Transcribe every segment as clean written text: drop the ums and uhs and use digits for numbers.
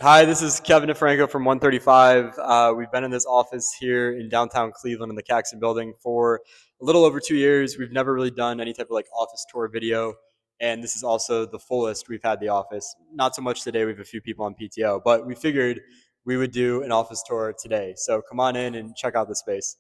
Hi, this is Kevin DeFranco from OneThirtyFive. We've been in this office here in downtown Cleveland in the Caxton building for a little over 2 years. We've never really done any type of like office tour video, and this is also the fullest we've had the office. Not so much today, we have a few people on PTO, but we figured we would do an office tour today. So come on in and check out the space.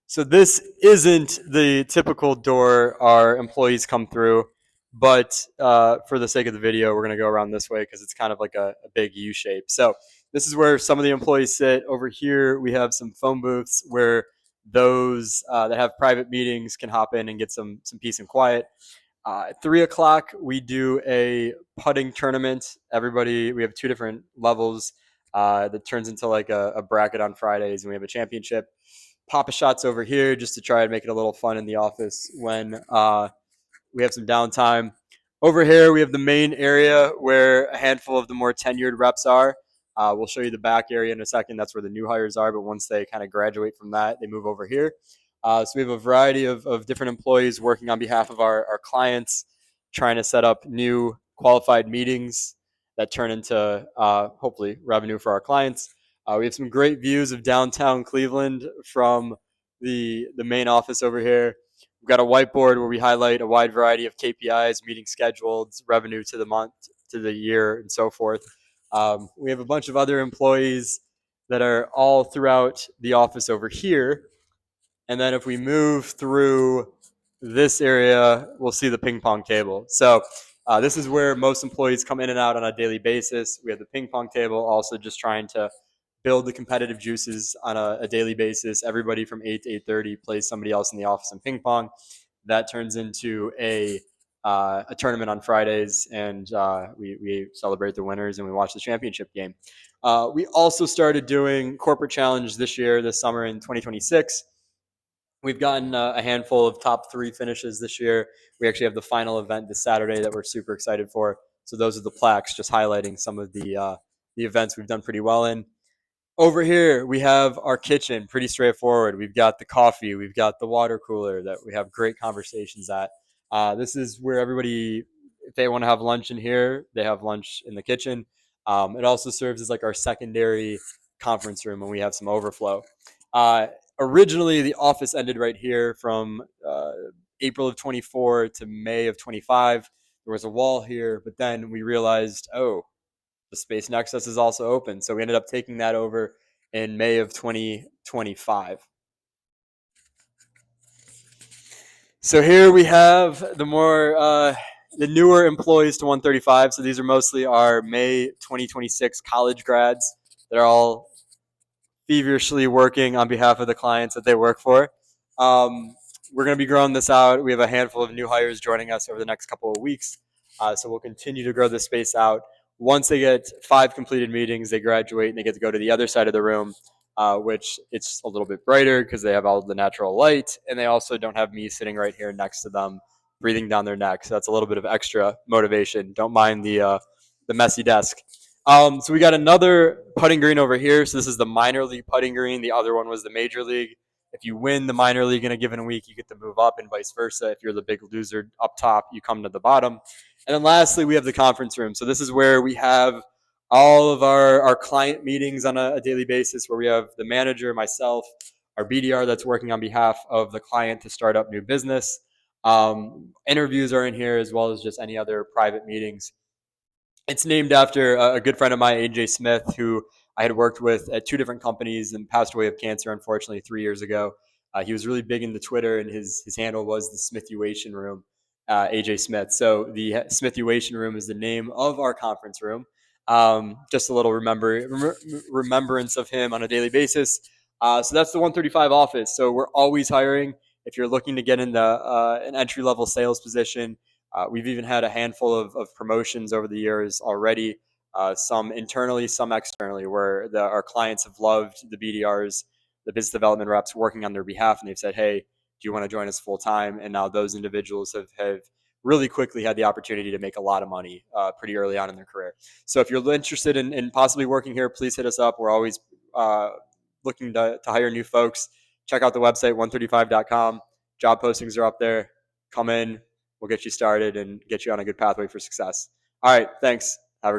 So this isn't the typical door our employees come through, but for the sake of the video, we're going to go around this way because it's kind of like a big U shape. So this is where some of the employees sit. Over here, we have some phone booths where those that have private meetings can hop in and get some peace and quiet. At 3 o'clock, we do a putting tournament. We have two different levels that turns into like a bracket on Fridays, and we have a championship. Papa shots over here just to try and make it a little fun in the office when we have some downtime. Over here, we have the main area where a handful of the more tenured reps are. We'll show you the back area in a second. That's where the new hires are. But once they kind of graduate from that, they move over here. So we have a variety of different employees working on behalf of our clients, trying to set up new qualified meetings that turn into hopefully revenue for our clients. We have some great views of downtown Cleveland from the main office over here. We've got a whiteboard where we highlight a wide variety of KPIs, meeting schedules, revenue to the month, to the year, and so forth. We have a bunch of other employees that are all throughout the office over here. And then if we move through this area, we'll see the ping pong table. So this is where most employees come in and out on a daily basis. We have the ping pong table, also just trying to build the competitive juices on a daily basis. Everybody from 8 to 8:30 plays somebody else in the office in ping pong. That turns into a tournament on Fridays, and we celebrate the winners and we watch the championship game. We also started doing corporate challenge this summer in 2026. We've gotten a handful of top 3 finishes this year. We actually have the final event this Saturday that we're super excited for. So those are the plaques, just highlighting some of the events we've done pretty well in. Over here, we have our kitchen, pretty straightforward. We've got the coffee, we've got the water cooler that we have great conversations at. This is where everybody, if they want to have lunch in here, they have lunch in the kitchen. It also serves as like our secondary conference room when we have some overflow. Originally, the office ended right here from April of 24 to May of 25. There was a wall here, but then we realized, oh, the space next to us is also open. So we ended up taking that over in May of 2025. So here we have the newer employees to OneThirtyFive. So these are mostly our May 2026 college grads that are all feverishly working on behalf of the clients that they work for. We're going to be growing this out. We have a handful of new hires joining us over the next couple of weeks. So we'll continue to grow this space out. Once they get 5 completed meetings, they graduate and they get to go to the other side of the room, which it's a little bit brighter because they have all the natural light, and they also don't have me sitting right here next to them, breathing down their neck. So that's a little bit of extra motivation. Don't mind the messy desk. So we got another putting green over here. So this is the minor league putting green. The other one was the major league. If you win the minor league in a given week, you get to move up, and vice versa. If you're the big loser up top, you come to the bottom. And then lastly, we have the conference room. So this is where we have all of our client meetings on a daily basis, where we have the manager, myself, our BDR that's working on behalf of the client to start up new business. Interviews are in here, as well as just any other private meetings. It's named after a good friend of mine, AJ Smith, who I had worked with at 2 different companies and passed away of cancer, unfortunately, 3 years ago. He was really big into Twitter, and his handle was the Smithuation Room, AJ Smith. So the Smithuation Room is the name of our conference room. Just a little remembrance of him on a daily basis. So that's the OneThirtyFive office. So we're always hiring. If you're looking to get into an entry-level sales position, we've even had a handful of promotions over the years already, some internally, some externally, where our clients have loved the BDRs, the business development reps working on their behalf, and they've said, hey, do you want to join us full time? And now those individuals have really quickly had the opportunity to make a lot of money pretty early on in their career. So if you're interested in possibly working here, please hit us up. We're always looking to hire new folks. Check out the website, one35.com. Job postings are up there. Come in. We'll get you started and get you on a good pathway for success. All right. Thanks.